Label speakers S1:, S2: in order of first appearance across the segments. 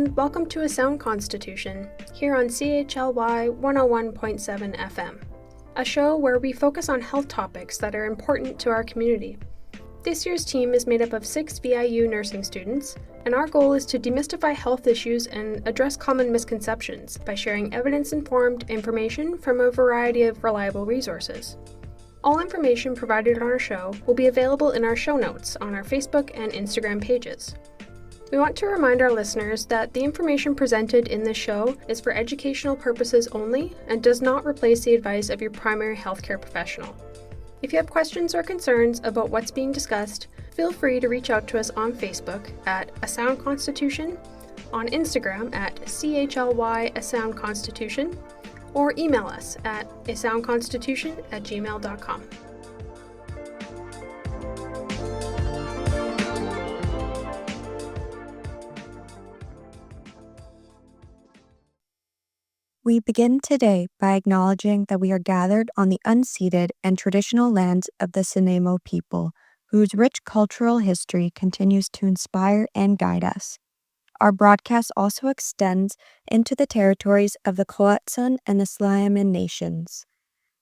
S1: and welcome to A Sound Constitution, here on CHLY 101.7 FM, a show where we focus on health topics that are important to our community. This year's team is made up of 6 VIU nursing students, and our goal is to demystify health issues and address common misconceptions by sharing evidence-informed information from a variety of reliable resources. All information provided on our show will be available in our show notes on our Facebook and Instagram pages. We want to remind our listeners that the information presented in this show is for educational purposes only and does not replace the advice of your primary healthcare professional. If you have questions or concerns about what's being discussed, feel free to reach out to us on Facebook at A Sound Constitution, on Instagram at CHLY A Sound Constitution, or email us at asoundconstitution@gmail.com.
S2: We begin today by acknowledging that we are gathered on the unceded and traditional lands of the Snuneymuxw people, whose rich cultural history continues to inspire and guide us. Our broadcast also extends into the territories of the Coatson and the Sliaman nations.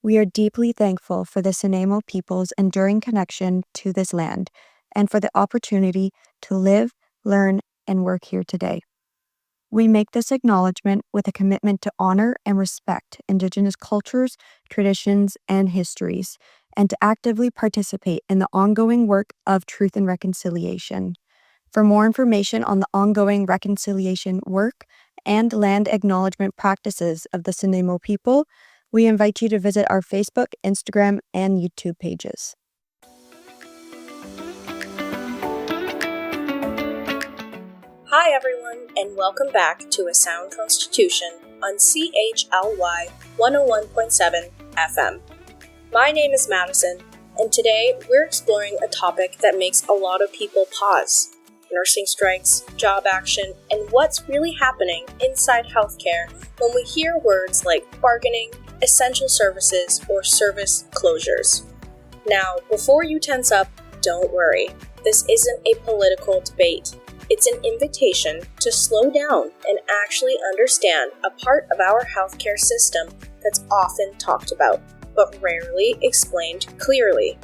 S2: We are deeply thankful for the Snuneymuxw people's enduring connection to this land and for the opportunity to live, learn, and work here today. We make this acknowledgement with a commitment to honor and respect Indigenous cultures, traditions, and histories, and to actively participate in the ongoing work of truth and reconciliation. For more information on the ongoing reconciliation work and land acknowledgement practices of the Snuneymuxw people, we invite you to visit our Facebook, Instagram, and YouTube pages.
S3: Hi everyone, and welcome back to A Sound Constitution on CHLY 101.7 FM. My name is Madison, and today we're exploring a topic that makes a lot of people pause: nursing strikes, job action, and what's really happening inside healthcare when we hear words like bargaining, essential services, or service closures. Now, before you tense up, don't worry. This isn't a political debate. It's an invitation to slow down and actually understand a part of our healthcare system that's often talked about, but rarely explained clearly.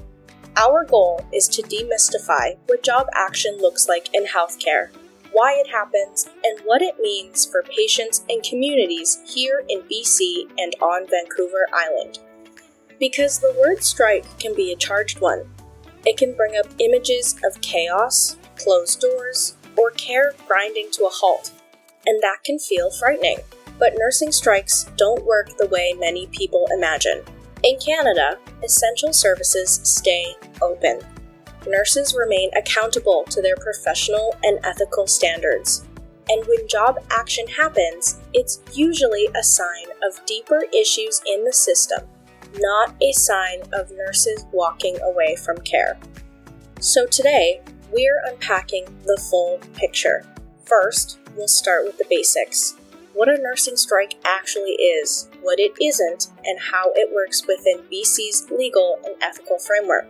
S3: Our goal is to demystify what job action looks like in healthcare, why it happens, and what it means for patients and communities here in BC and on Vancouver Island. Because the word strike can be a charged one. It can bring up images of chaos, closed doors, or care grinding to a halt, and that can feel frightening. But nursing strikes don't work the way many people imagine. In Canada, essential services stay open. Nurses remain accountable to their professional and ethical standards. And when job action happens, it's usually a sign of deeper issues in the system, not a sign of nurses walking away from care. So today, we're unpacking the full picture. First, we'll start with the basics. What a nursing strike actually is, what it isn't, and how it works within BC's legal and ethical framework.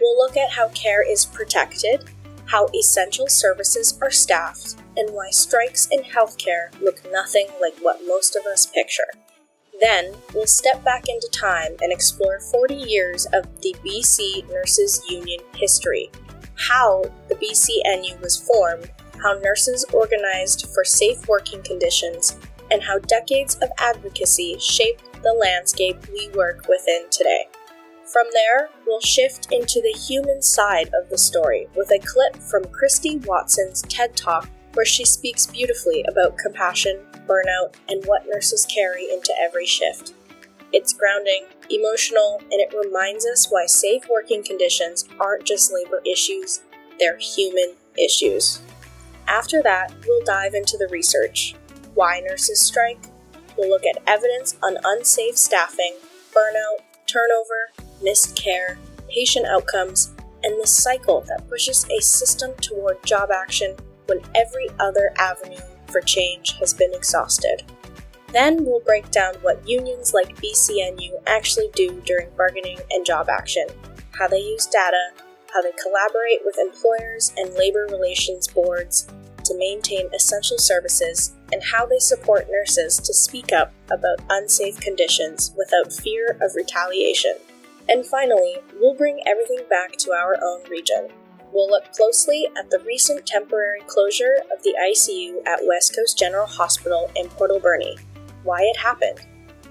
S3: We'll look at how care is protected, how essential services are staffed, and why strikes in healthcare look nothing like what most of us picture. Then, we'll step back into time and explore 40 years of the BC Nurses Union history, how the BCNU was formed, how nurses organized for safe working conditions, and how decades of advocacy shaped the landscape we work within today. From there, we'll shift into the human side of the story with a clip from Christy Watson's TED Talk where she speaks beautifully about compassion, burnout, and what nurses carry into every shift. It's grounding, emotional, and it reminds us why safe working conditions aren't just labor issues, they're human issues. After that, we'll dive into the research. Why nurses strike? We'll look at evidence on unsafe staffing, burnout, turnover, missed care, patient outcomes, and the cycle that pushes a system toward job action when every other avenue for change has been exhausted. Then we'll break down what unions like BCNU actually do during bargaining and job action, how they use data, how they collaborate with employers and labor relations boards, to maintain essential services and how they support nurses to speak up about unsafe conditions without fear of retaliation. And finally, we'll bring everything back to our own region. We'll look closely at the recent temporary closure of the ICU at West Coast General Hospital in Port Alberni, why it happened,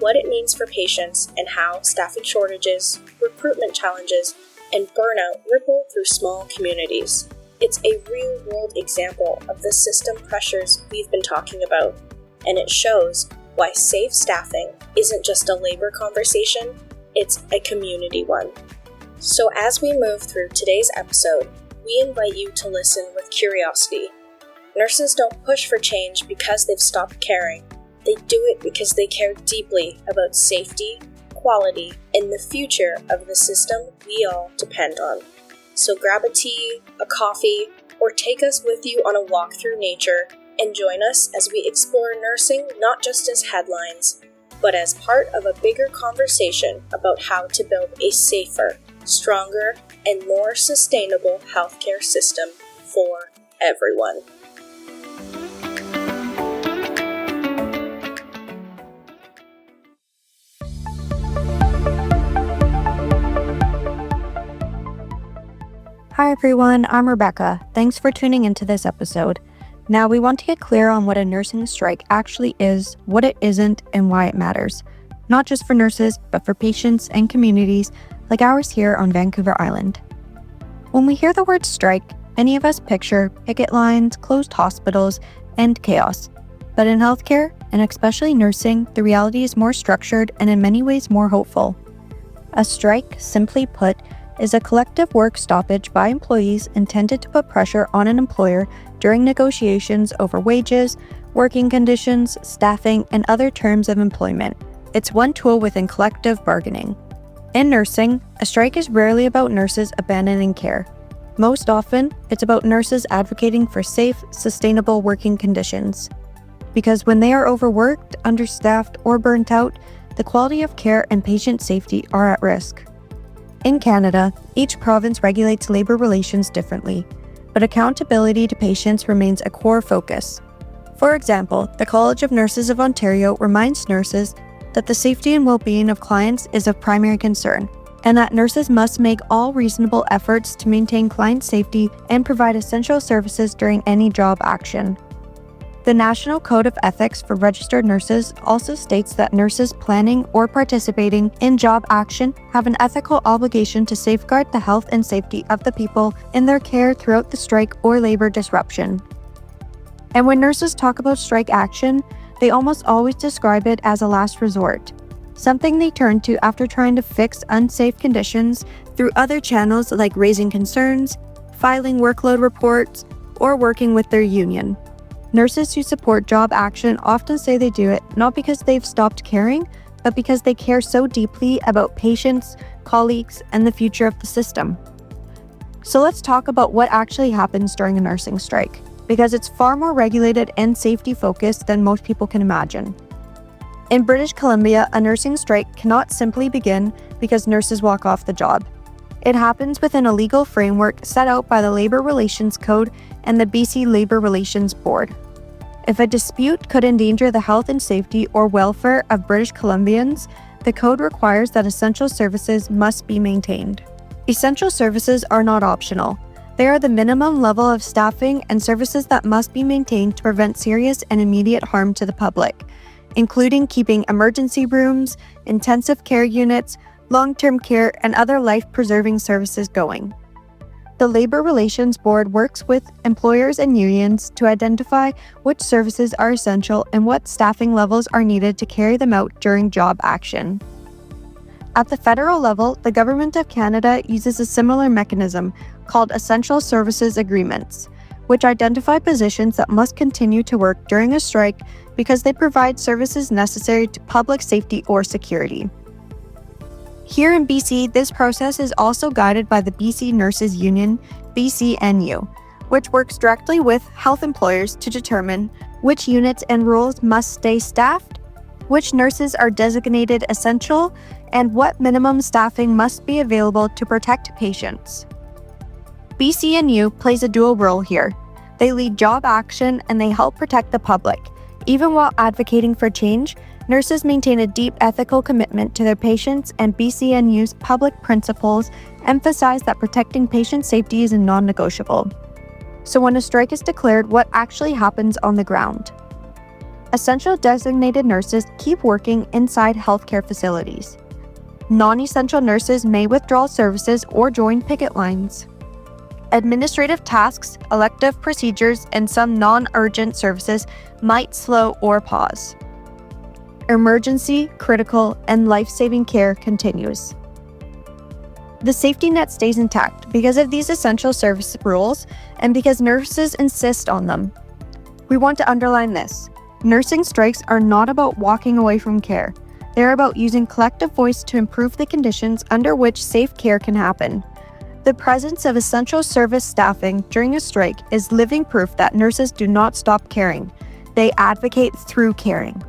S3: what it means for patients, and how staffing shortages, recruitment challenges, and burnout ripple through small communities. It's a real-world example of the system pressures we've been talking about, and it shows why safe staffing isn't just a labor conversation, it's a community one. So as we move through today's episode, we invite you to listen with curiosity. Nurses don't push for change because they've stopped caring. They do it because they care deeply about safety, quality, and the future of the system we all depend on. So grab a tea, a coffee, or take us with you on a walk through nature and join us as we explore nursing not just as headlines, but as part of a bigger conversation about how to build a safer, stronger, and more sustainable healthcare system for everyone.
S2: Hi everyone, I'm Rebecca. Thanks for tuning into this episode. Now we want to get clear on what a nursing strike actually is, what it isn't, and why it matters. Not just for nurses, but for patients and communities like ours here on Vancouver Island. When we hear the word strike, many of us picture picket lines, closed hospitals, and chaos. But in healthcare, and especially nursing, the reality is more structured and in many ways more hopeful. A strike, simply put, is a collective work stoppage by employees intended to put pressure on an employer during negotiations over wages, working conditions, staffing, and other terms of employment. It's one tool within collective bargaining. In nursing, a strike is rarely about nurses abandoning care. Most often, it's about nurses advocating for safe, sustainable working conditions. Because when they are overworked, understaffed, or burnt out, the quality of care and patient safety are at risk. In Canada, each province regulates labor relations differently, but accountability to patients remains a core focus. For example, the College of Nurses of Ontario reminds nurses that the safety and well-being of clients is of primary concern, and that nurses must make all reasonable efforts to maintain client safety and provide essential services during any job action. The National Code of Ethics for Registered Nurses also states that nurses planning or participating in job action have an ethical obligation to safeguard the health and safety of the people in their care throughout the strike or labor disruption. And when nurses talk about strike action, they almost always describe it as a last resort, something they turn to after trying to fix unsafe conditions through other channels like raising concerns, filing workload reports, or working with their union. Nurses who support job action often say they do it not because they've stopped caring, but because they care so deeply about patients, colleagues, and the future of the system. So let's talk about what actually happens during a nursing strike, because it's far more regulated and safety-focused than most people can imagine. In British Columbia, a nursing strike cannot simply begin because nurses walk off the job. It happens within a legal framework set out by the Labour Relations Code and the BC Labour Relations Board. If a dispute could endanger the health and safety or welfare of British Columbians, the code requires that essential services must be maintained. Essential services are not optional. They are the minimum level of staffing and services that must be maintained to prevent serious and immediate harm to the public, including keeping emergency rooms, intensive care units, long-term care, and other life-preserving services going. The Labour Relations Board works with employers and unions to identify which services are essential and what staffing levels are needed to carry them out during job action. At the federal level, the Government of Canada uses a similar mechanism called Essential Services Agreements, which identify positions that must continue to work during a strike because they provide services necessary to public safety or security. Here in BC, this process is also guided by the BC Nurses Union, BCNU, which works directly with health employers to determine which units and roles must stay staffed, which nurses are designated essential, and what minimum staffing must be available to protect patients. BCNU plays a dual role here. They lead job action and they help protect the public. Even while advocating for change, nurses maintain a deep ethical commitment to their patients, and BCNU's public principles emphasize that protecting patient safety is non-negotiable. So when a strike is declared, what actually happens on the ground? Essential designated nurses keep working inside healthcare facilities. Non-essential nurses may withdraw services or join picket lines. Administrative tasks, elective procedures, and some non-urgent services might slow or pause. Emergency, critical, and life-saving care continues. The safety net stays intact because of these essential service rules and because nurses insist on them. We want to underline this. Nursing strikes are not about walking away from care. They're about using collective voice to improve the conditions under which safe care can happen. The presence of essential service staffing during a strike is living proof that nurses do not stop caring. They advocate through caring.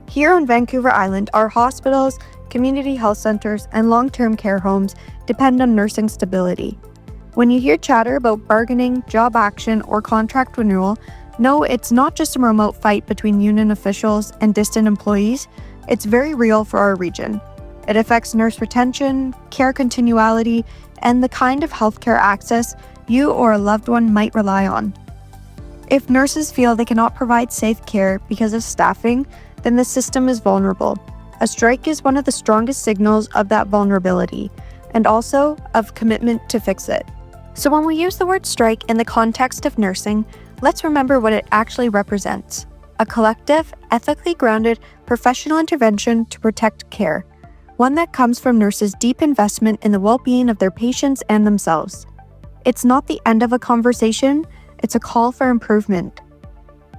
S2: Here on Vancouver Island, our hospitals, community health centers, and long-term care homes depend on nursing stability. When you hear chatter about bargaining, job action, or contract renewal, no, it's not just a remote fight between union officials and distant employees. It's very real for our region. It affects nurse retention, care continuity, and the kind of healthcare access you or a loved one might rely on. If nurses feel they cannot provide safe care because of staffing, then the system is vulnerable. A strike is one of the strongest signals of that vulnerability, and also of commitment to fix it. So when we use the word strike in the context of nursing, let's remember what it actually represents: a collective, ethically grounded, professional intervention to protect care, one that comes from nurses' deep investment in the well-being of their patients and themselves. It's not the end of a conversation, it's a call for improvement.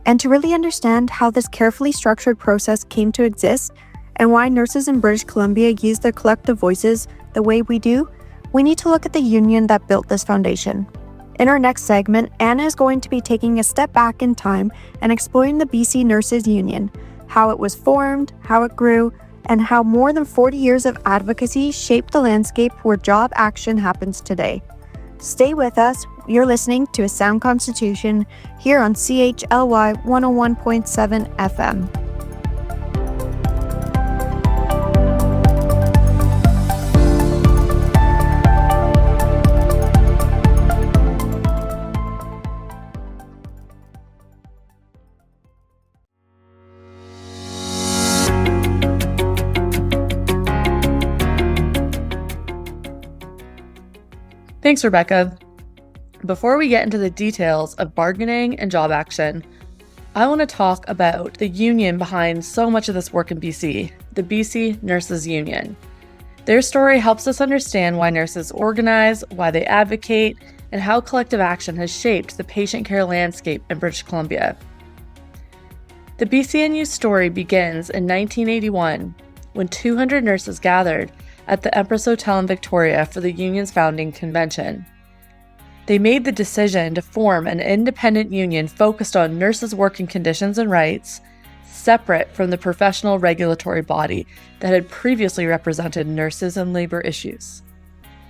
S2: And to really understand how this carefully structured process came to exist and why nurses in British Columbia use their collective voices the way we do, we need to look at the union that built this foundation. In our next segment, Anna is going to be taking a step back in time and exploring the BC Nurses Union, how it was formed, how it grew, and how more than 40 years of advocacy shaped the landscape where job action happens today. Stay with us. You're listening to A Sound Constitution here on CHLY 101.7 FM.
S4: Thanks, Rebecca. Before we get into the details of bargaining and job action, I want to talk about the union behind so much of this work in BC, the BC Nurses Union. Their story helps us understand why nurses organize, why they advocate, and how collective action has shaped the patient care landscape in British Columbia. The BCNU story begins in 1981 when 200 nurses gathered at the Empress Hotel in Victoria for the union's founding convention. They made the decision to form an independent union focused on nurses' working conditions and rights, separate from the professional regulatory body that had previously represented nurses and labor issues.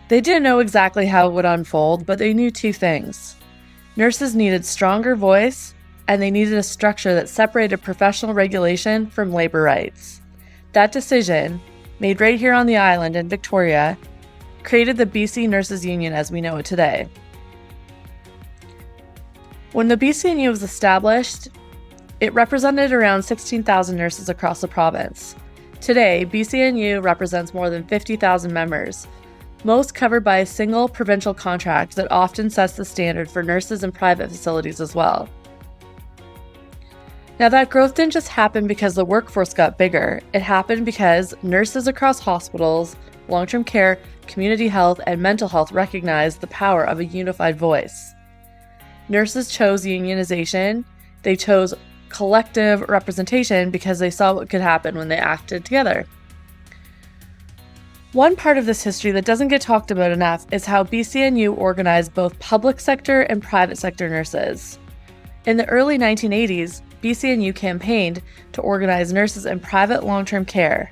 S4: They didn't know exactly how it would unfold, but they knew two things. Nurses needed stronger voice, and they needed a structure that separated professional regulation from labor rights. That decision, made right here on the island in Victoria, created the BC Nurses Union as we know it today. When the BCNU was established, it represented around 16,000 nurses across the province. Today, BCNU represents more than 50,000 members, most covered by a single provincial contract that often sets the standard for nurses in private facilities as well. Now, that growth didn't just happen because the workforce got bigger. It happened because nurses across hospitals, long-term care, community health, and mental health recognized the power of a unified voice. Nurses chose unionization. They chose collective representation because they saw what could happen when they acted together. One part of this history that doesn't get talked about enough is how BCNU organized both public sector and private sector nurses. In the early 1980s, BCNU campaigned to organize nurses in private long-term care.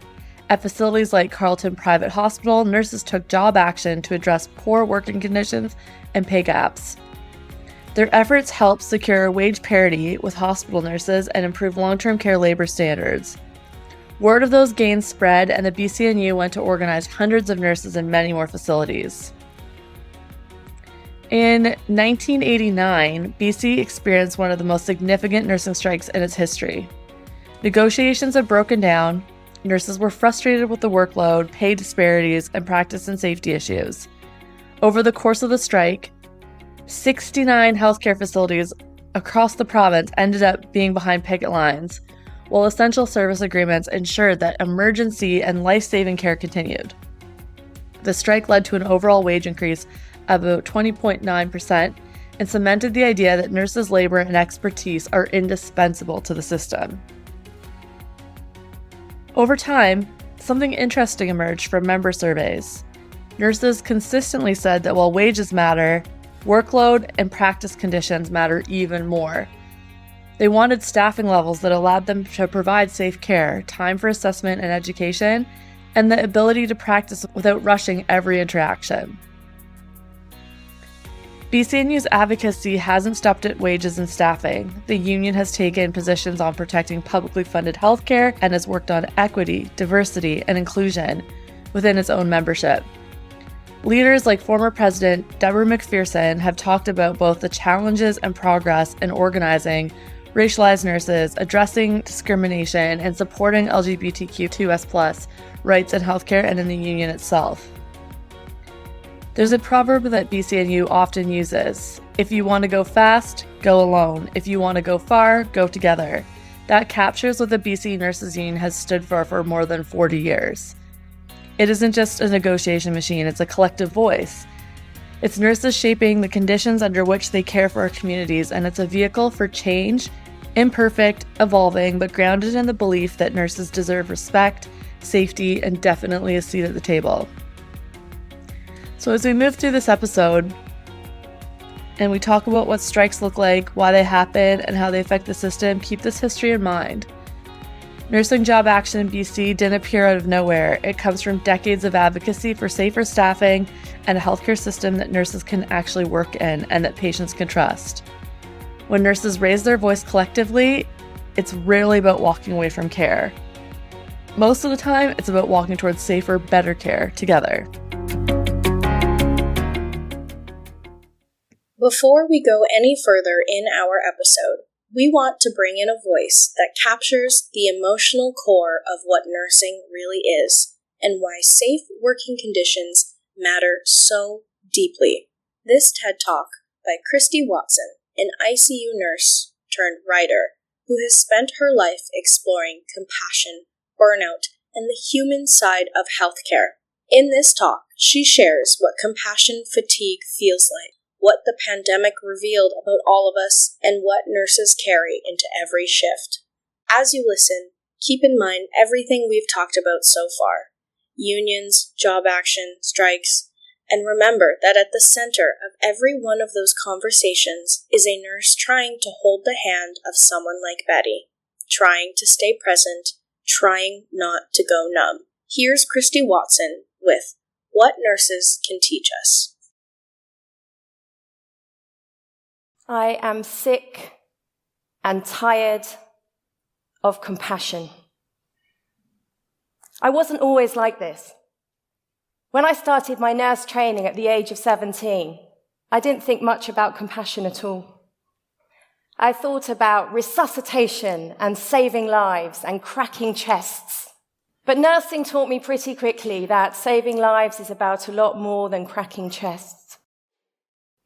S4: At facilities like Carleton Private Hospital, nurses took job action to address poor working conditions and pay gaps. Their efforts helped secure wage parity with hospital nurses and improve long-term care labor standards. Word of those gains spread, and the BCNU went to organize hundreds of nurses in many more facilities. In 1989, BC experienced one of the most significant nursing strikes in its history. Negotiations had broken down, nurses were frustrated with the workload, pay disparities, and practice and safety issues. Over the course of the strike, 69 healthcare facilities across the province ended up being behind picket lines, while essential service agreements ensured that emergency and life-saving care continued. The strike led to an overall wage increase of about 20.9% and cemented the idea that nurses' labor and expertise are indispensable to the system. Over time, something interesting emerged from member surveys. Nurses consistently said that while wages matter, workload and practice conditions matter even more. They wanted staffing levels that allowed them to provide safe care, time for assessment and education, and the ability to practice without rushing every interaction. BCNU's advocacy hasn't stopped at wages and staffing. The union has taken positions on protecting publicly funded healthcare and has worked on equity, diversity, and inclusion within its own membership. Leaders like former President Deborah McPherson have talked about both the challenges and progress in organizing racialized nurses, addressing discrimination, and supporting LGBTQ2S+ rights in healthcare and in the union itself. There's a proverb that BCNU often uses: if you want to go fast, go alone. If you want to go far, go together. That captures what the BC Nurses Union has stood for more than 40 years. It isn't just a negotiation machine, it's a collective voice. It's nurses shaping the conditions under which they care for our communities, and it's a vehicle for change, imperfect, evolving, but grounded in the belief that nurses deserve respect, safety, and definitely a seat at the table. So as we move through this episode, and we talk about what strikes look like, why they happen, and how they affect the system, keep this history in mind. Nursing job action in BC didn't appear out of nowhere. It comes from decades of advocacy for safer staffing and a healthcare system that nurses can actually work in and that patients can trust. When nurses raise their voice collectively, it's rarely about walking away from care. Most of the time, it's about walking towards safer, better care together.
S3: Before we go any further in our episode, we want to bring in a voice that captures the emotional core of what nursing really is and why safe working conditions matter so deeply. This TED Talk by Christy Watson, an ICU nurse turned writer who has spent her life exploring compassion, burnout, and the human side of healthcare. In this talk, she shares what compassion fatigue feels like, what the pandemic revealed about all of us, and what nurses carry into every shift. As you listen, keep in mind everything we've talked about so far: unions, job action, strikes, and remember that at the center of every one of those conversations is a nurse trying to hold the hand of someone like Betty, trying to stay present, trying not to go numb. Here's Christy Watson with What Nurses Can Teach Us.
S5: I am sick and tired of compassion. I wasn't always like this. When I started my nurse training at the age of 17, I didn't think much about compassion at all. I thought about resuscitation and saving lives and cracking chests. But nursing taught me pretty quickly that saving lives is about a lot more than cracking chests.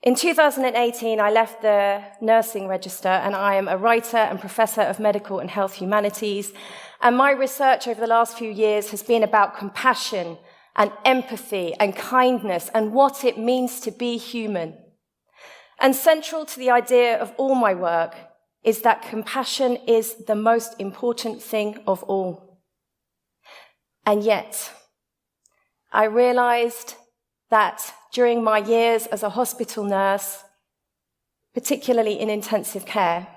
S5: In 2018, I left the nursing register, and I am a writer and professor of medical and health humanities. And my research over the last few years has been about compassion and empathy and kindness and what it means to be human. And central to the idea of all my work is that compassion is the most important thing of all. And yet, I realized that during my years as a hospital nurse, particularly in intensive care,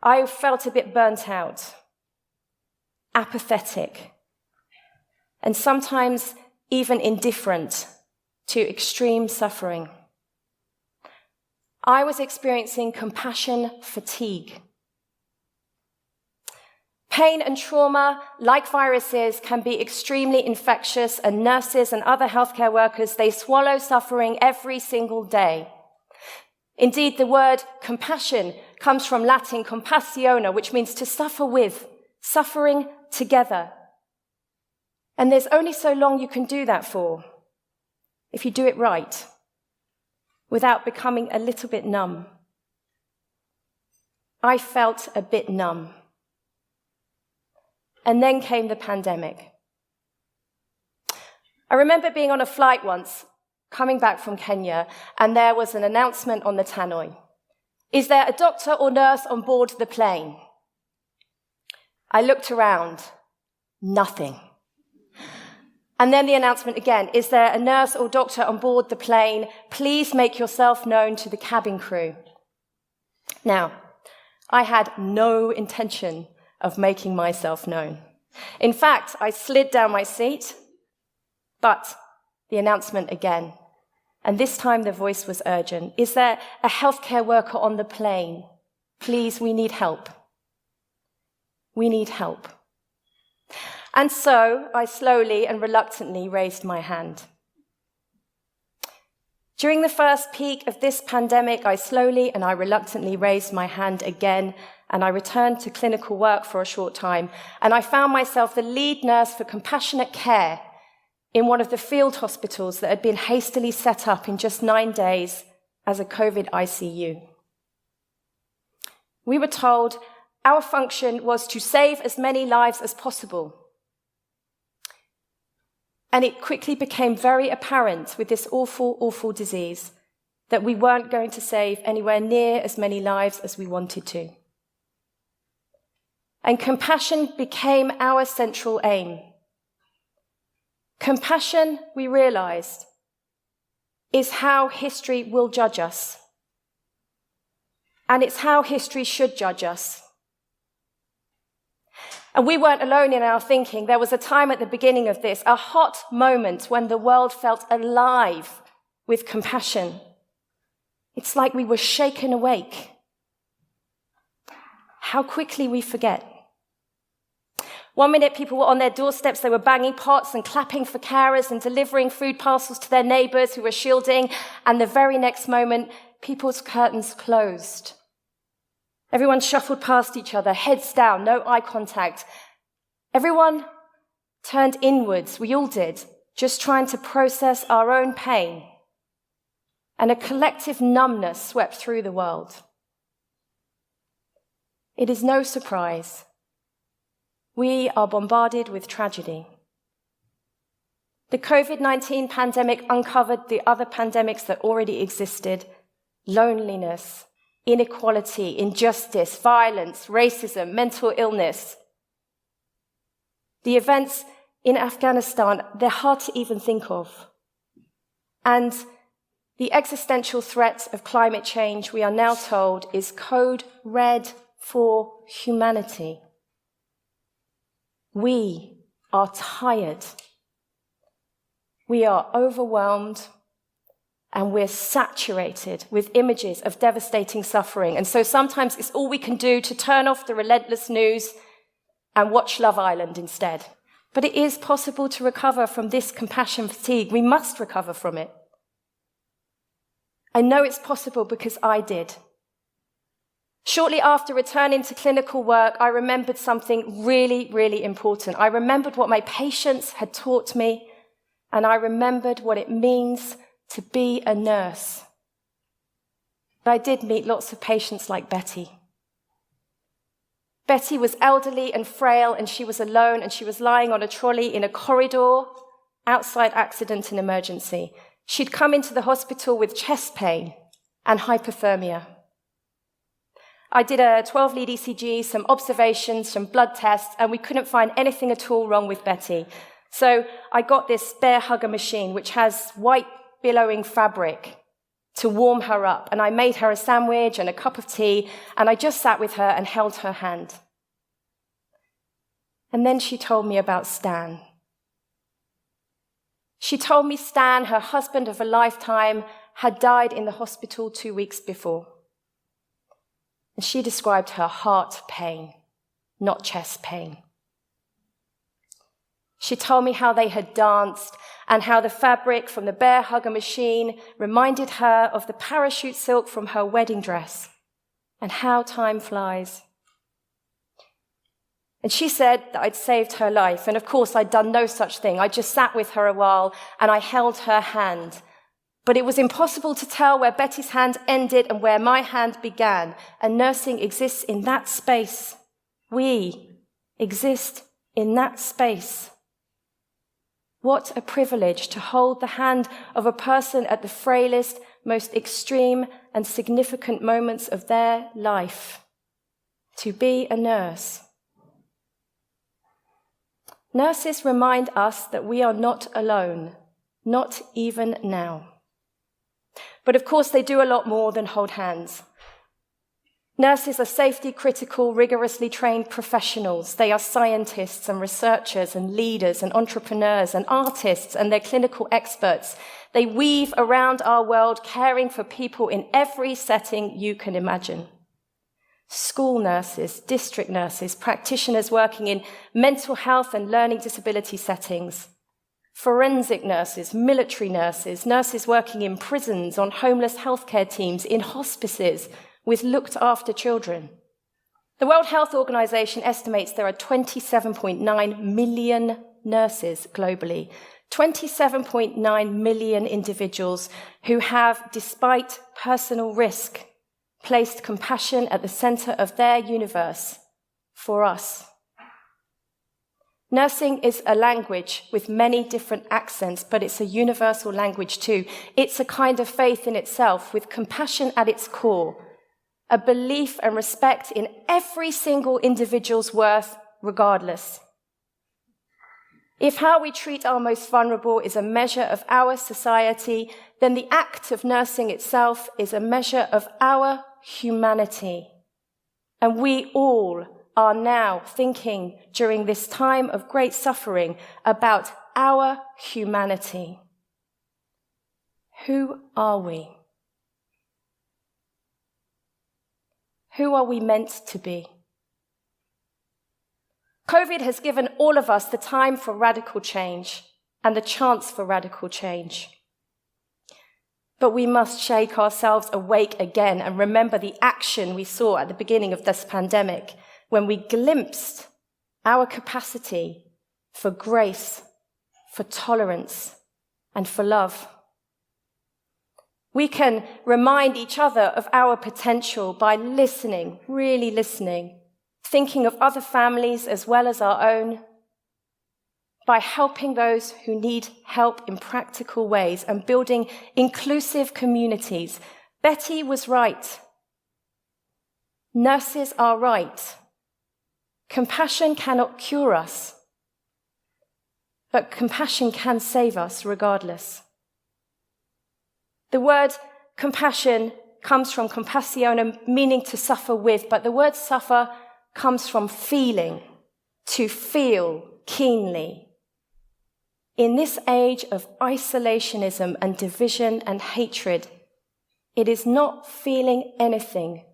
S5: I felt a bit burnt out, apathetic, and sometimes even indifferent to extreme suffering. I was experiencing compassion fatigue. Pain and trauma, like viruses, can be extremely infectious, and nurses and other healthcare workers, they swallow suffering every single day. Indeed, the word compassion comes from Latin compassione, which means to suffer with, suffering together. And there's only so long you can do that for, if you do it right, without becoming a little bit numb. I felt a bit numb. And then came the pandemic. I remember being on a flight once, coming back from Kenya, and there was an announcement on the tannoy. Is there a doctor or nurse on board the plane? I looked around. Nothing. And then the announcement again. Is there a nurse or doctor on board the plane? Please make yourself known to the cabin crew. Now, I had no intention of making myself known. In fact, I slid down my seat, but the announcement again. And this time the voice was urgent. Is there a healthcare worker on the plane? Please, we need help. We need help. And so I slowly and reluctantly raised my hand. During the first peak of this pandemic, I slowly and I reluctantly raised my hand again, and I returned to clinical work for a short time, and I found myself the lead nurse for compassionate care in one of the field hospitals that had been hastily set up in just 9 days as a COVID ICU. We were told our function was to save as many lives as possible. And it quickly became very apparent with this awful, awful disease that we weren't going to save anywhere near as many lives as we wanted to. And compassion became our central aim. Compassion, we realized, is how history will judge us. And it's how history should judge us. And we weren't alone in our thinking. There was a time at the beginning of this, a hot moment when the world felt alive with compassion. It's like we were shaken awake. How quickly we forget. 1 minute, people were on their doorsteps, they were banging pots and clapping for carers and delivering food parcels to their neighbours who were shielding, and the very next moment, people's curtains closed. Everyone shuffled past each other, heads down, no eye contact. Everyone turned inwards, we all did, just trying to process our own pain. And a collective numbness swept through the world. It is no surprise. We are bombarded with tragedy. The COVID-19 pandemic uncovered the other pandemics that already existed: loneliness, inequality, injustice, violence, racism, mental illness. The events in Afghanistan, they're hard to even think of. And the existential threat of climate change, we are now told, is code red for humanity. We are tired. We are overwhelmed, and we're saturated with images of devastating suffering. And so sometimes it's all we can do to turn off the relentless news and watch Love Island instead. But it is possible to recover from this compassion fatigue. We must recover from it. I know it's possible because I did. Shortly after returning to clinical work, I remembered something really, really important. I remembered what my patients had taught me, and I remembered what it means to be a nurse. But I did meet lots of patients like Betty. Betty was elderly and frail, and she was alone, and she was lying on a trolley in a corridor outside accident and emergency. She'd come into the hospital with chest pain and hypothermia. I did a 12-lead ECG, some observations, some blood tests, and we couldn't find anything at all wrong with Betty. So I got this Bear Hugger machine, which has white billowing fabric to warm her up. And I made her a sandwich and a cup of tea, and I just sat with her and held her hand. And then she told me about Stan. She told me Stan, her husband of a lifetime, had died in the hospital 2 weeks before. And she described her heart pain, not chest pain. She told me how they had danced and how the fabric from the Bear Hugger machine reminded her of the parachute silk from her wedding dress, and how time flies. And she said that I'd saved her life, and of course I'd done no such thing. I just sat with her a while and I held her hand. But it was impossible to tell where Betty's hand ended and where my hand began, and nursing exists in that space. We exist in that space. What a privilege to hold the hand of a person at the frailest, most extreme and significant moments of their life. To be a nurse. Nurses remind us that we are not alone, not even now. But of course, they do a lot more than hold hands. Nurses are safety-critical, rigorously trained professionals. They are scientists and researchers and leaders and entrepreneurs and artists, and they're clinical experts. They weave around our world, caring for people in every setting you can imagine. School nurses, district nurses, practitioners working in mental health and learning disability settings, forensic nurses, military nurses, nurses working in prisons, on homeless healthcare teams, in hospices, with looked-after children. The World Health Organization estimates there are 27.9 million nurses globally, 27.9 million individuals who have, despite personal risk, placed compassion at the center of their universe for us. Nursing is a language with many different accents, but it's a universal language too. It's a kind of faith in itself, with compassion at its core, a belief and respect in every single individual's worth, regardless. If how we treat our most vulnerable is a measure of our society, then the act of nursing itself is a measure of our humanity. And we all are now thinking during this time of great suffering about our humanity. Who are we? Who are we meant to be? COVID has given all of us the time for radical change and the chance for radical change. But we must shake ourselves awake again and remember the action we saw at the beginning of this pandemic, when we glimpsed our capacity for grace, for tolerance, and for love. We can remind each other of our potential by listening, really listening, thinking of other families as well as our own, by helping those who need help in practical ways and building inclusive communities. Betty was right. Nurses are right. Compassion cannot cure us, but compassion can save us regardless. The word compassion comes from compassionem, meaning to suffer with, but the word suffer comes from feeling, to feel keenly. In this age of isolationism and division and hatred, it is not feeling anything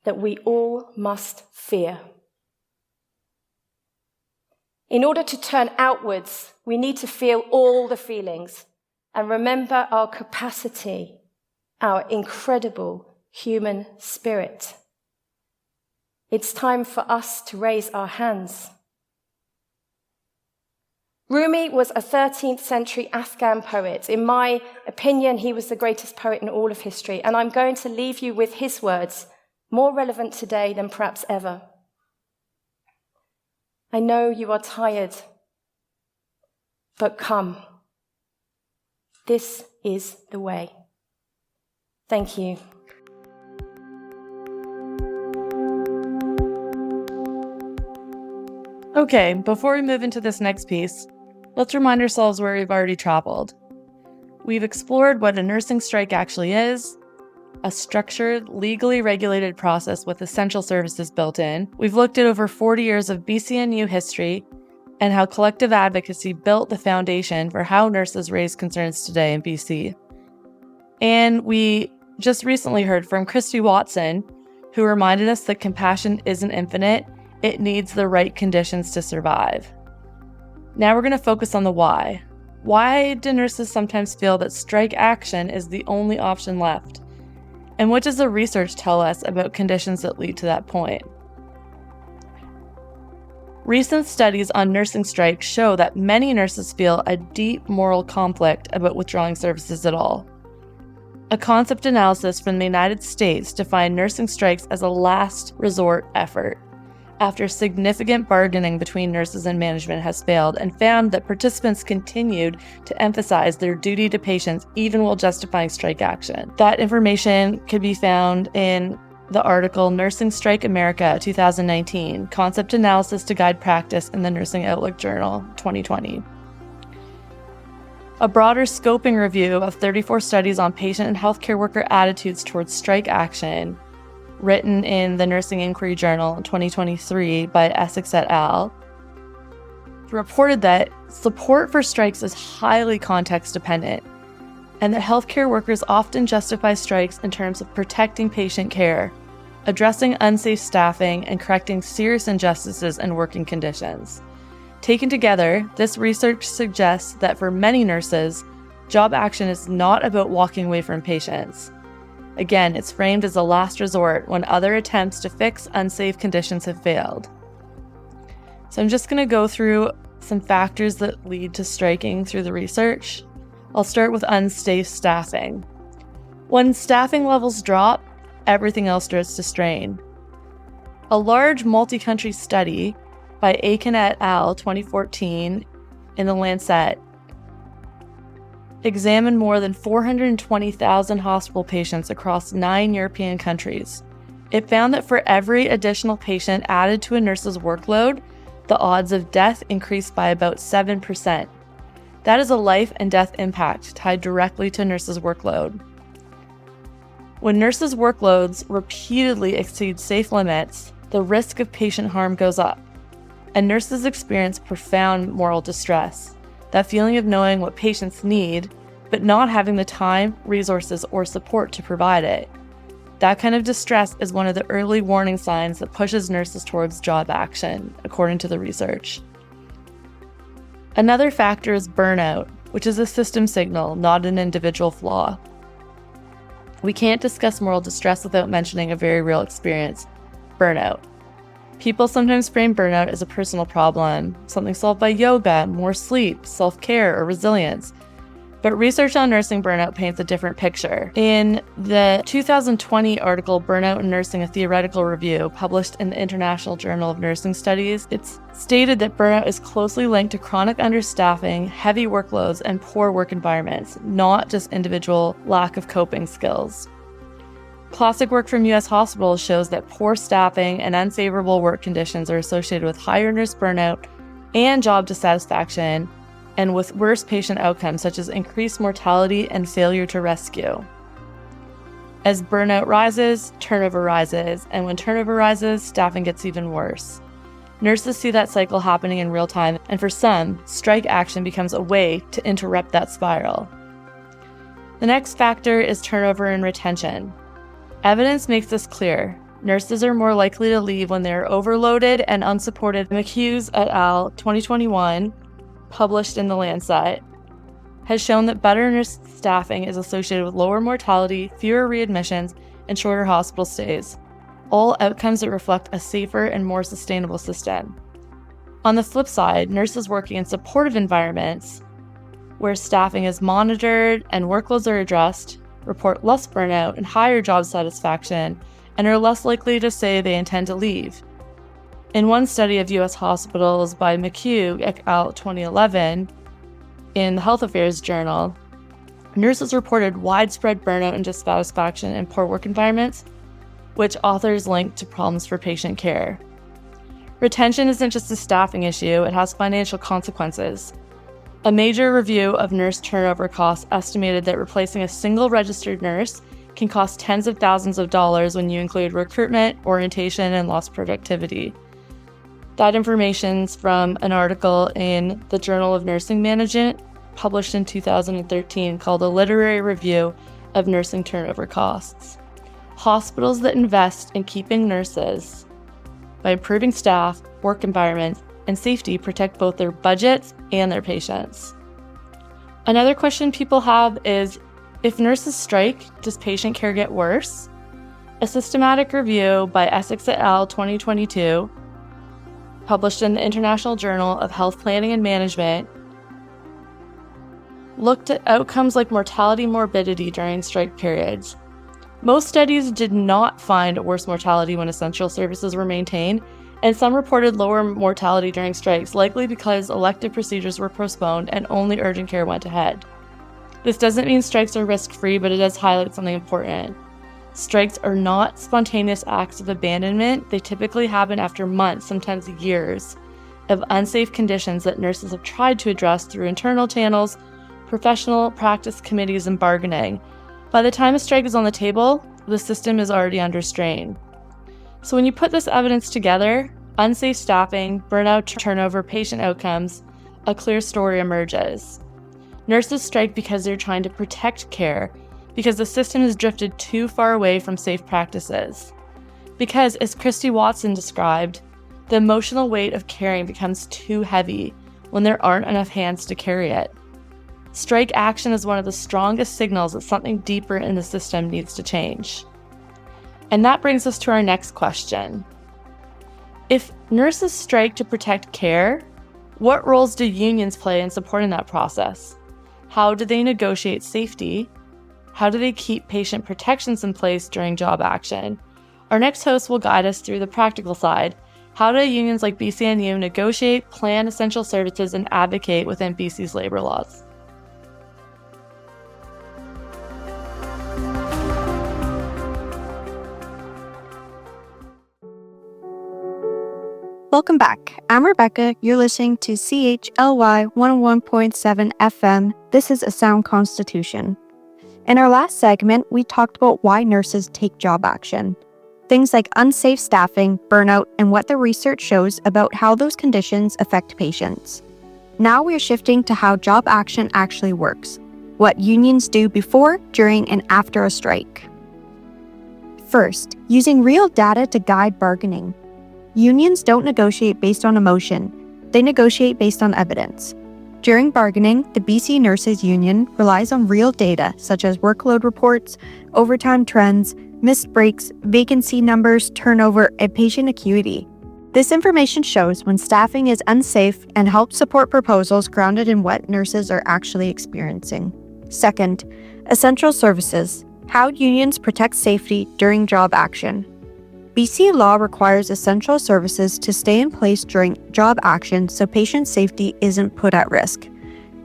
S5: that we all must fear. In order to turn outwards, we need to feel all the feelings and remember our capacity, our incredible human spirit. It's time for us to raise our hands. Rumi was a 13th century Afghan poet. In my opinion, he was the greatest poet in all of history, and I'm going to leave you with his words, more relevant today than perhaps ever. I know you are tired, but come. This is the way. Thank you.
S4: Okay, before we move into this next piece, let's remind ourselves where we've already traveled. We've explored what a nursing strike actually is, a structured, legally regulated process with essential services built in. We've looked at over 40 years of BCNU history and how collective advocacy built the foundation for how nurses raise concerns today in BC. And we just recently heard from Christy Watson, who reminded us that compassion isn't infinite, it needs the right conditions to survive. Now we're going to focus on the why. Why do nurses sometimes feel that strike action is the only option left? And what does the research tell us about conditions that lead to that point? Recent studies on nursing strikes show that many nurses feel a deep moral conflict about withdrawing services at all. A concept analysis from the United States defined nursing strikes as a last resort effort after significant bargaining between nurses and management has failed, and found that participants continued to emphasize their duty to patients even while justifying strike action. That information could be found in the article Nursing Strike America 2019, Concept Analysis to Guide Practice in the Nursing Outlook Journal 2020. A broader scoping review of 34 studies on patient and healthcare worker attitudes towards strike action, written in the Nursing Inquiry Journal 2023 by Essex et al., reported that support for strikes is highly context dependent, and that healthcare workers often justify strikes in terms of protecting patient care, addressing unsafe staffing, and correcting serious injustices in working conditions. Taken together, this research suggests that for many nurses, job action is not about walking away from patients. Again, it's framed as a last resort when other attempts to fix unsafe conditions have failed. So I'm just going to go through some factors that lead to striking through the research. I'll start with unsafe staffing. When staffing levels drop, everything else starts to strain. A large multi-country study by Aiken et al. 2014 in The Lancet examined more than 420,000 hospital patients across 9 European countries. It found that for every additional patient added to a nurse's workload, the odds of death increased by about 7%. That is a life and death impact tied directly to a nurse's workload. When nurses' workloads repeatedly exceed safe limits, the risk of patient harm goes up, and nurses experience profound moral distress. That feeling of knowing what patients need, but not having the time, resources, or support to provide it. That kind of distress is one of the early warning signs that pushes nurses towards job action, according to the research. Another factor is burnout, which is a system signal, not an individual flaw. We can't discuss moral distress without mentioning a very real experience: burnout. People sometimes frame burnout as a personal problem, something solved by yoga, more sleep, self-care, or resilience. But research on nursing burnout paints a different picture. In the 2020 article, Burnout in Nursing, a Theoretical Review, published in the International Journal of Nursing Studies, it's stated that burnout is closely linked to chronic understaffing, heavy workloads, and poor work environments, not just individual lack of coping skills. Classic work from U.S. hospitals shows that poor staffing and unfavorable work conditions are associated with higher nurse burnout and job dissatisfaction, and with worse patient outcomes such as increased mortality and failure to rescue. As burnout rises, turnover rises, and when turnover rises, staffing gets even worse. Nurses see that cycle happening in real time, and for some, strike action becomes a way to interrupt that spiral. The next factor is turnover and retention. Evidence makes this clear. Nurses are more likely to leave when they are overloaded and unsupported. McHughes et al. 2021, published in The Lancet, has shown that better nurse staffing is associated with lower mortality, fewer readmissions, and shorter hospital stays, all outcomes that reflect a safer and more sustainable system. On the flip side, nurses working in supportive environments, where staffing is monitored and workloads are addressed, report less burnout and higher job satisfaction, and are less likely to say they intend to leave. In one study of U.S. hospitals by McHugh et al. 2011, in the Health Affairs Journal, nurses reported widespread burnout and dissatisfaction in poor work environments, which authors linked to problems for patient care. Retention isn't just a staffing issue, it has financial consequences. A major review of nurse turnover costs estimated that replacing a single registered nurse can cost tens of thousands of dollars when you include recruitment, orientation, and lost productivity. That information's from an article in the Journal of Nursing Management, published in 2013, called A Literary Review of nursing turnover costs. Hospitals that invest in keeping nurses by improving staff, work environments, and safety protect both their budgets and their patients. Another question people have is, if nurses strike, does patient care get worse? A systematic review by Essex et al. 2022, published in the International Journal of Health Planning and Management, looked at outcomes like mortality and morbidity during strike periods. Most studies did not find worse mortality when essential services were maintained, and some reported lower mortality during strikes, likely because elective procedures were postponed and only urgent care went ahead. This doesn't mean strikes are risk-free, but it does highlight something important. Strikes are not spontaneous acts of abandonment. They typically happen after months, sometimes years, of unsafe conditions that nurses have tried to address through internal channels, professional practice committees, and bargaining. By the time a strike is on the table, the system is already under strain. So when you put this evidence together, unsafe staffing, burnout, turnover, patient outcomes, a clear story emerges. Nurses strike because they're trying to protect care, because the system has drifted too far away from safe practices. Because, as Christy Watson described, the emotional weight of caring becomes too heavy when there aren't enough hands to carry it. Strike action is one of the strongest signals that something deeper in the system needs to change. And that brings us to our next question. If nurses strike to protect care, what roles do unions play in supporting that process? How do they negotiate safety? How do they keep patient protections in place during job action? Our next host will guide us through the practical side. How do unions like BCNU negotiate, plan essential services, and advocate within BC's labor laws?
S2: Welcome back. I'm Rebecca. You're listening to CHLY 101.7 FM. This is A Sound Constitution. In our last segment, we talked about why nurses take job action. Things like unsafe staffing, burnout, and what the research shows about how those conditions affect patients. Now we're shifting to how job action actually works, what unions do before, during, and after a strike. First, using real data to guide bargaining. Unions don't negotiate based on emotion, they negotiate based on evidence. During bargaining, the BC Nurses Union relies on real data such as workload reports, overtime trends, missed breaks, vacancy numbers, turnover, and patient acuity. This information shows when staffing is unsafe and helps support proposals grounded in what nurses are actually experiencing. Second, essential services. How unions protect safety during job action. BC law requires essential services to stay in place during job action so patient safety isn't put at risk.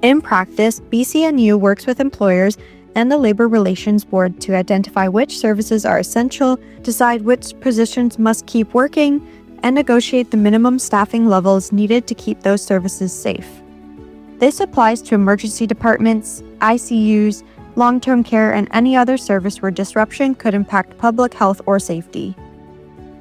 S2: In practice, BCNU works with employers and the Labor Relations Board to identify which services are essential, decide which positions must keep working, and negotiate the minimum staffing levels needed to keep those services safe. This applies to emergency departments, ICUs, long-term care, and any other service where disruption could impact public health or safety.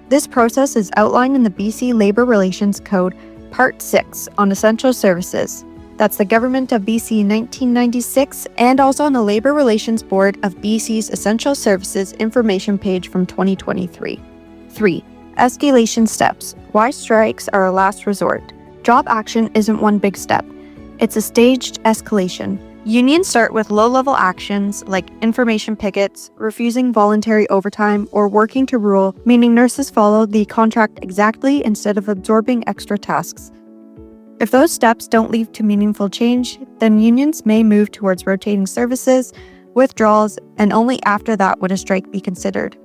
S2: This process is outlined in the BC Labor Relations Code, Part 6 on Essential Services. That's the Government of BC 1996, and also on the Labor Relations Board of BC's Essential Services information page from 2023. 3. Escalation steps. Why strikes are a last resort. Job action isn't one big step. It's a staged escalation. Unions start with low-level actions like information pickets, refusing voluntary overtime, or working to rule, meaning nurses follow the contract exactly instead of absorbing extra tasks. If those steps don't lead to meaningful change, then unions may move towards rotating services, withdrawals, and only after that would a strike be considered.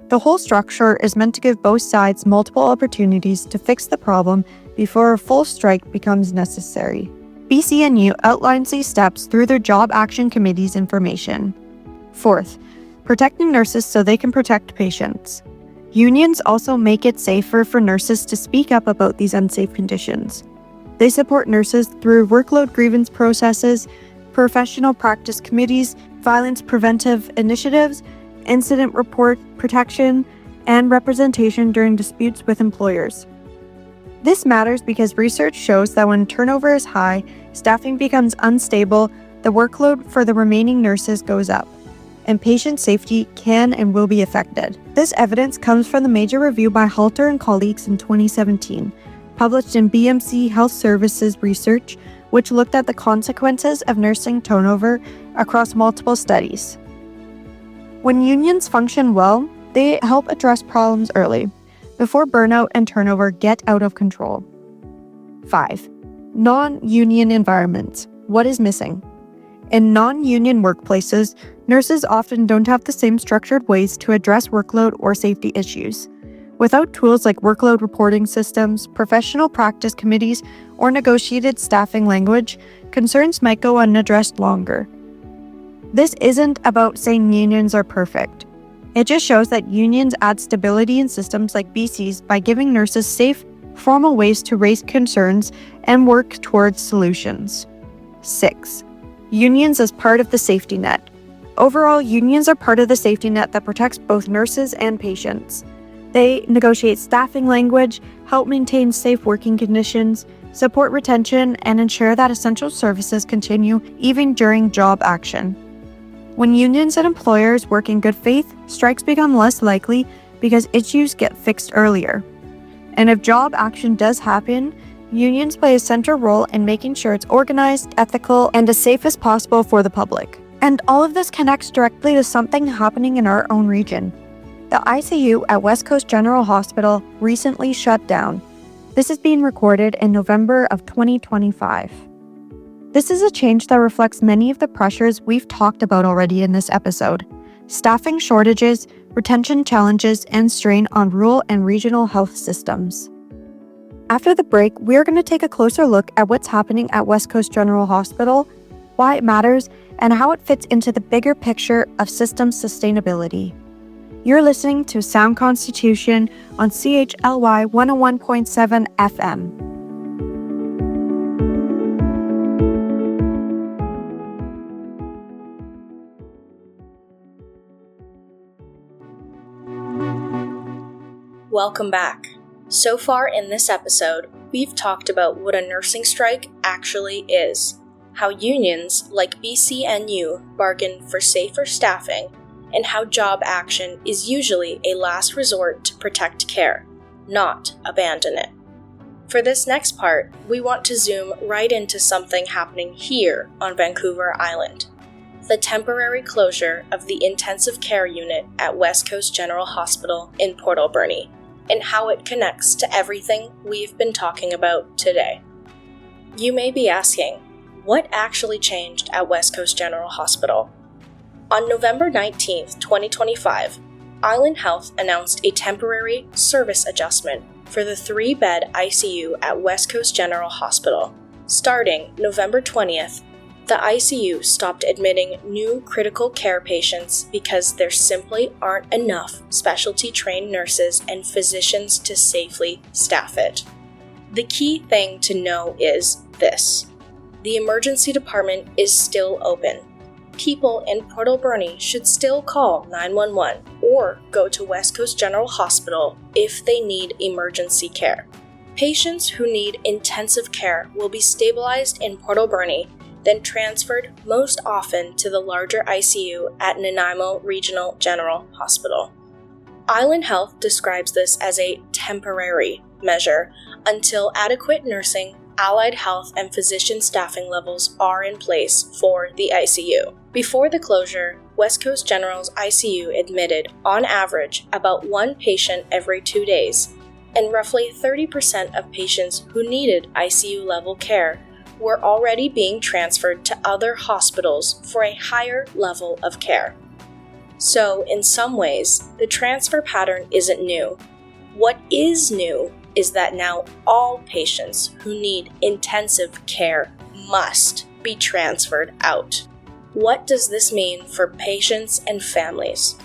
S2: The whole structure is meant to give both sides multiple opportunities to fix the problem before a full strike becomes necessary. BCNU outlines these steps through their Job Action Committee's information. Fourth, protecting nurses so they can protect patients. Unions also make it safer for nurses to speak up about these unsafe conditions. They support nurses through workload grievance processes, professional practice committees, violence preventive initiatives, incident report protection, and representation during disputes with employers. This matters because research shows that when turnover is high, staffing becomes unstable, the workload for the remaining nurses goes up. and patient safety can and will be affected. This evidence comes from the major review by Halter and colleagues in 2017, published in BMC Health Services Research, which looked at the consequences of nursing turnover across multiple studies. When unions function well, they help address problems early, before burnout and turnover get out of control. 5. Non-union environments. What is missing? In non-union workplaces, nurses often don't have the same structured ways to address workload or safety issues. Without tools like workload reporting systems, professional practice committees, or negotiated staffing language, concerns might go unaddressed longer. This isn't about saying unions are perfect. It just shows that unions add stability in systems like BC's by giving nurses safe, formal ways to raise concerns and work towards solutions. 6. Unions as part of the safety net. Overall, unions are part of the safety net that protects both nurses and patients. They negotiate staffing language, help maintain safe working conditions, support retention, and ensure that essential services continue even during job action. When unions and employers work in good faith, strikes become less likely because issues get fixed earlier. And if job action does happen, unions play a central role in making sure it's organized, ethical, and as safe as possible for the public. And all of this connects directly to something happening in our own region. The ICU at West Coast General Hospital recently shut down. This is being recorded in November of 2025. This is a change that reflects many of the pressures we've talked about already in this episode: staffing shortages, retention challenges, and strain on rural and regional health systems. After the break, we are going to take a closer look at what's happening at West Coast General Hospital, why it matters, and how it fits into the bigger picture of system sustainability. You're listening to Sound Constitution on CHLY 101.7 FM.
S3: Welcome back. So far in this episode, we've talked about what a nursing strike actually is, how unions like BCNU bargain for safer staffing, and how job action is usually a last resort to protect care, not abandon it. For this next part, we want to zoom right into something happening here on Vancouver Island: the temporary closure of the intensive care unit at West Coast General Hospital in Port Alberni, and how it connects to everything we've been talking about today. You may be asking, what actually changed at West Coast General Hospital? On November 19, 2025, Island Health announced a temporary service adjustment for the 3-bed ICU at West Coast General Hospital. Starting November 20th, the ICU stopped admitting new critical care patients because there simply aren't enough specialty-trained nurses and physicians to safely staff it. The key thing to know is this: the emergency department is still open. People in Port Alberni should still call 911 or go to West Coast General Hospital if they need emergency care. Patients who need intensive care will be stabilized in Port Alberni, then transferred most often to the larger ICU at Nanaimo Regional General Hospital. Island Health describes this as a temporary measure until adequate nursing, allied health, and physician staffing levels are in place for the ICU. Before the closure, West Coast General's ICU admitted, on average, about 1 patient every 2 days, and roughly 30% of patients who needed ICU-level care were already being transferred to other hospitals for a higher level of care. So, in some ways, the transfer pattern isn't new. What is new is that now all patients who need intensive care must be transferred out. What does this mean for patients and families?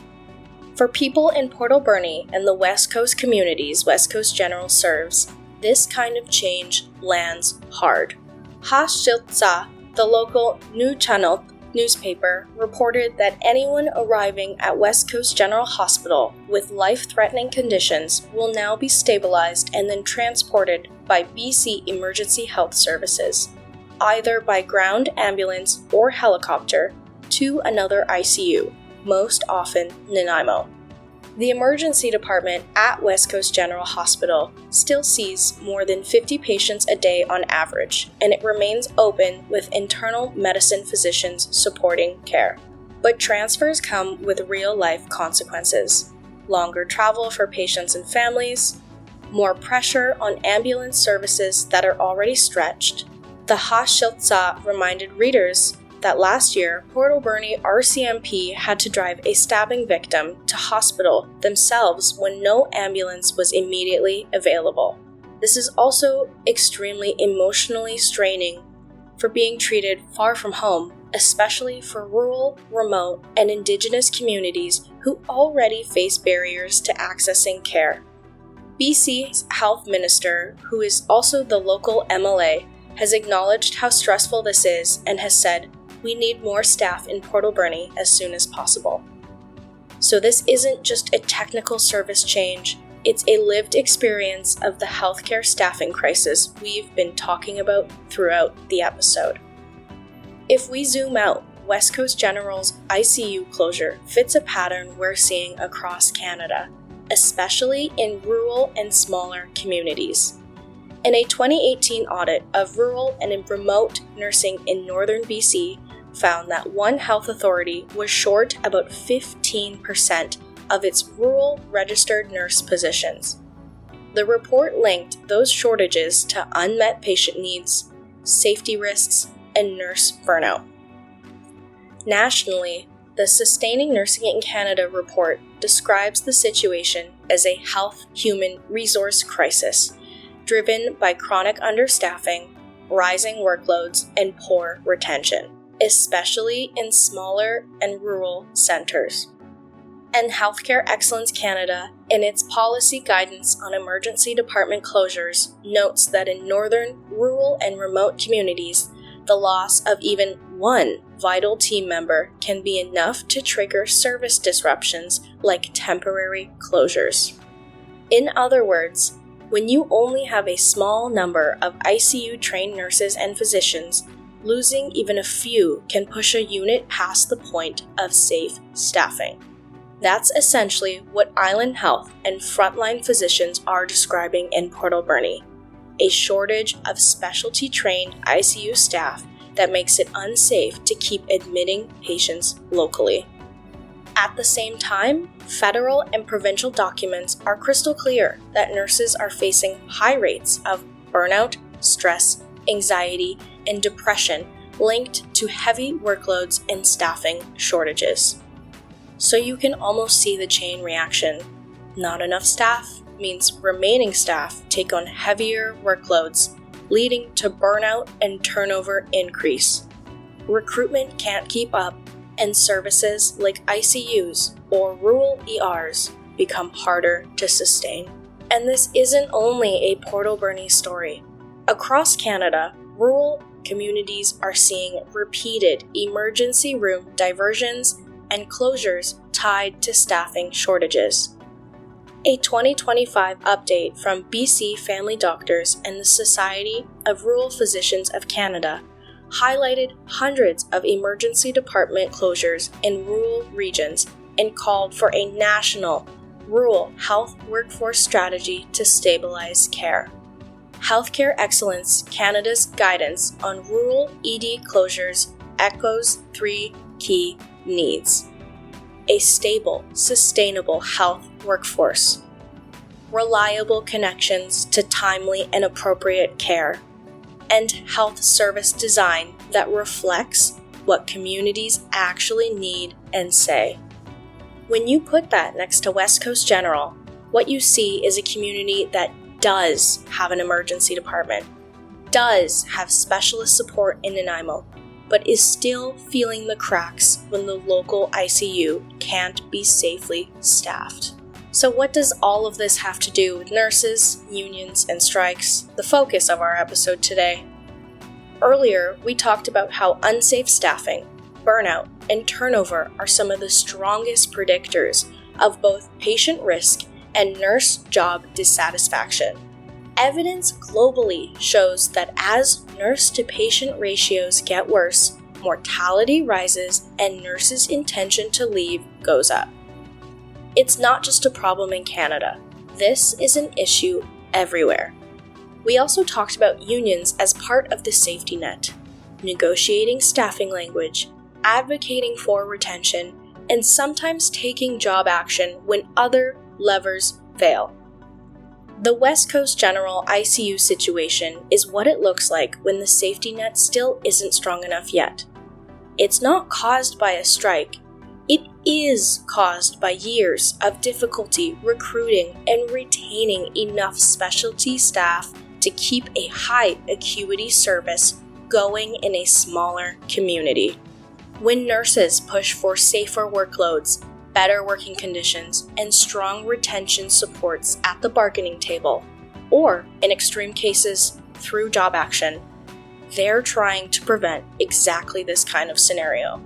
S3: For people in Port Alberni and the West Coast communities West Coast General serves, this kind of change lands hard. Hashiltsa, the local Nuchanot newspaper, reported that anyone arriving at West Coast General Hospital with life-threatening conditions will now be stabilized and then transported by BC Emergency Health Services, either by ground ambulance or helicopter, to another ICU, most often Nanaimo. The emergency department at West Coast General Hospital still sees more than 50 patients a day on average, and it remains open with internal medicine physicians supporting care. But transfers come with real-life consequences. Longer travel for patients and families, more pressure on ambulance services that are already stretched. The Hashiltsa reminded readers that last year, Port Alberni RCMP had to drive a stabbing victim to hospital themselves when no ambulance was immediately available. This is also extremely emotionally straining for being treated far from home, especially for rural, remote, and Indigenous communities who already face barriers to accessing care. BC's Health Minister, who is also the local MLA, has acknowledged how stressful this is and has said, "We need more staff in Port Alberni as soon as possible." So this isn't just a technical service change, it's a lived experience of the healthcare staffing crisis we've been talking about throughout the episode. If we zoom out, West Coast General's ICU closure fits a pattern we're seeing across Canada, especially in rural and smaller communities. In a 2018 audit of rural and remote nursing in northern BC, found that one health authority was short about 15% of its rural registered nurse positions. The report linked those shortages to unmet patient needs, safety risks, and nurse burnout. Nationally, the Sustaining Nursing in Canada report describes the situation as a health human resource crisis, driven by chronic understaffing, rising workloads, and poor retention, especially in smaller and rural centres. And Healthcare Excellence Canada, in its policy guidance on emergency department closures, notes that in northern, rural, and remote communities, the loss of even one vital team member can be enough to trigger service disruptions like temporary closures. In other words, when you only have a small number of ICU-trained nurses and physicians, losing even a few can push a unit past the point of safe staffing. That's essentially what Island Health and frontline physicians are describing in Port Alberni, a shortage of specialty-trained ICU staff that makes it unsafe to keep admitting patients locally. At the same time, federal and provincial documents are crystal clear that nurses are facing high rates of burnout, stress, anxiety, and depression linked to heavy workloads and staffing shortages. So you can almost see the chain reaction. Not enough staff means remaining staff take on heavier workloads, leading to burnout and turnover increase. Recruitment can't keep up, and services like ICUs or rural ERs become harder to sustain. And this isn't only a Port Alberni story. Across Canada, rural communities are seeing repeated emergency room diversions and closures tied to staffing shortages. A 2025 update from BC Family Doctors and the Society of Rural Physicians of Canada highlighted hundreds of emergency department closures in rural regions and called for a national rural health workforce strategy to stabilize care. Healthcare Excellence Canada's guidance on rural ED closures echoes three key needs: a stable, sustainable health workforce, reliable connections to timely and appropriate care, and health service design that reflects what communities actually need and say. When you put that next to West Coast General, what you see is a community that does have an emergency department, does have specialist support in Nanaimo, but is still feeling the cracks when the local ICU can't be safely staffed. So what does all of this have to do with nurses, unions, and strikes, the focus of our episode today? Earlier, we talked about how unsafe staffing, burnout, and turnover are some of the strongest predictors of both patient risk and nurse job dissatisfaction. Evidence globally shows that as nurse-to-patient ratios get worse, mortality rises and nurses' intention to leave goes up. It's not just a problem in Canada. This is an issue everywhere. We also talked about unions as part of the safety net, negotiating staffing language, advocating for retention, and sometimes taking job action when other levers fail. The West Coast General ICU situation is what it looks like when the safety net still isn't strong enough yet. It's not caused by a strike. It is caused by years of difficulty recruiting and retaining enough specialty staff to keep a high acuity service going in a smaller community. When nurses push for safer workloads, better working conditions, and strong retention supports at the bargaining table, or in extreme cases, through job action, they're trying to prevent exactly this kind of scenario,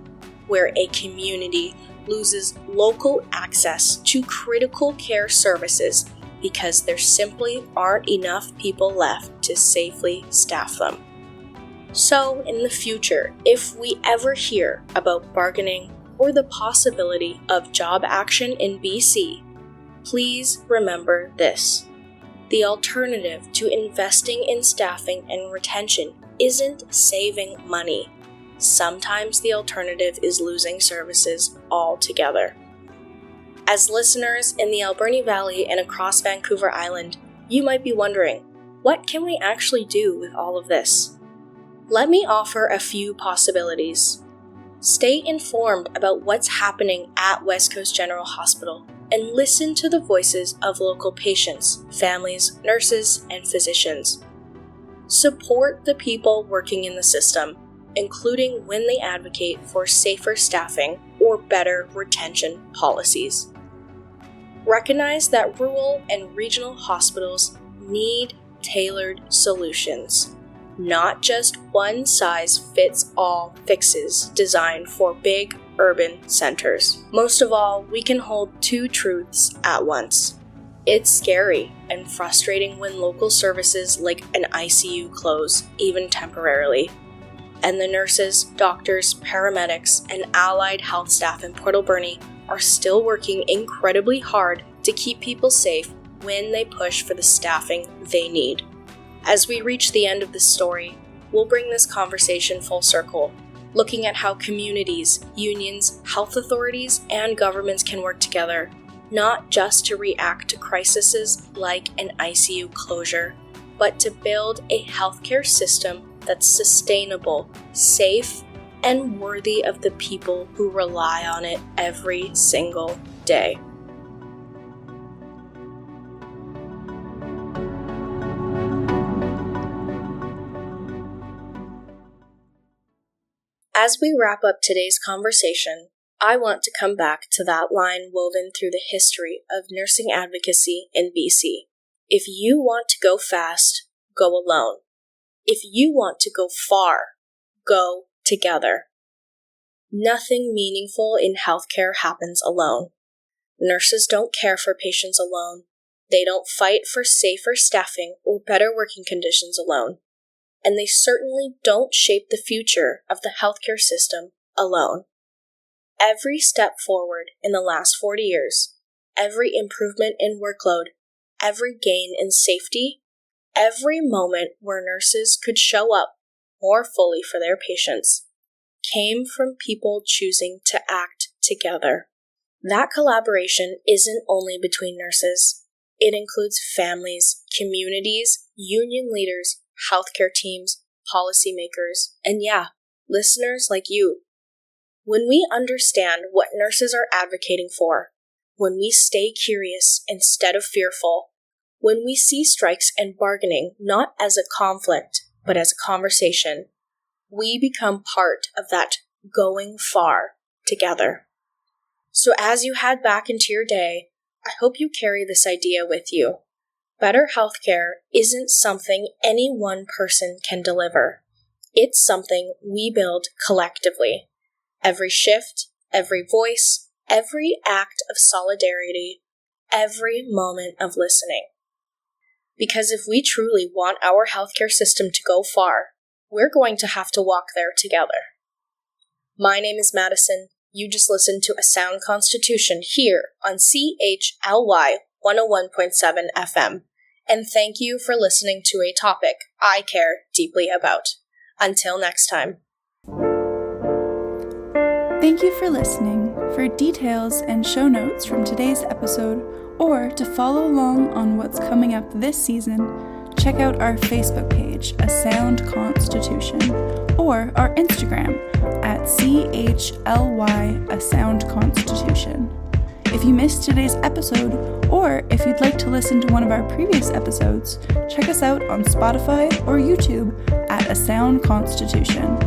S3: where a community loses local access to critical care services because there simply aren't enough people left to safely staff them. So, in the future, if we ever hear about bargaining or the possibility of job action in BC, please remember this. The alternative to investing in staffing and retention isn't saving money. Sometimes the alternative is losing services altogether. As listeners in the Alberni Valley and across Vancouver Island, you might be wondering, what can we actually do with all of this? Let me offer a few possibilities. Stay informed about what's happening at West Coast General Hospital and listen to the voices of local patients, families, nurses, and physicians. Support the people working in the system, including when they advocate for safer staffing or better retention policies. Recognize that rural and regional hospitals need tailored solutions, not just one-size-fits-all fixes designed for big urban centers. Most of all, we can hold two truths at once. It's scary and frustrating when local services like an ICU close, even temporarily. And the nurses, doctors, paramedics, and allied health staff in Port Alberni are still working incredibly hard to keep people safe when they push for the staffing they need. As we reach the end of this story, we'll bring this conversation full circle, looking at how communities, unions, health authorities, and governments can work together, not just to react to crises like an ICU closure, but to build a healthcare system that's sustainable, safe, and worthy of the people who rely on it every single day. As we wrap up today's conversation, I want to come back to that line woven through the history of nursing advocacy in BC. If you want to go fast, go alone. If you want to go far, go together. Nothing meaningful in healthcare happens alone. Nurses don't care for patients alone. They don't fight for safer staffing or better working conditions alone. And they certainly don't shape the future of the healthcare system alone. Every step forward in the last 40 years, every improvement in workload, every gain in safety, every moment where nurses could show up more fully for their patients, came from people choosing to act together. That collaboration isn't only between nurses. It includes families, communities, union leaders, healthcare teams, policymakers, and listeners like you. When we understand what nurses are advocating for, when we stay curious instead of fearful, when we see strikes and bargaining not as a conflict, but as a conversation, we become part of that going far together. So as you head back into your day, I hope you carry this idea with you. Better healthcare isn't something any one person can deliver. It's something we build collectively. Every shift, every voice, every act of solidarity, every moment of listening. Because if we truly want our healthcare system to go far, we're going to have to walk there together. My name is Madison. You just listened to A Sound Constitution here on CHLY 101.7 FM. And thank you for listening to a topic I care deeply about. Until next time.
S6: Thank you for listening. For details and show notes from today's episode, or to follow along on what's coming up this season, check out our Facebook page, A Sound Constitution, or our Instagram at CHLY A Sound Constitution. If you missed today's episode, or if you'd like to listen to one of our previous episodes, check us out on Spotify or YouTube at A Sound Constitution.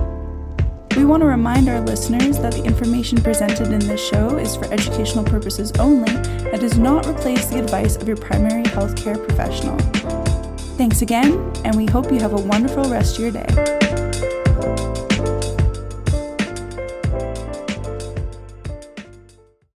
S6: We want to remind our listeners that the information presented in this show is for educational purposes only and does not replace the advice of your primary healthcare professional. Thanks again, and we hope you have a wonderful rest of your day.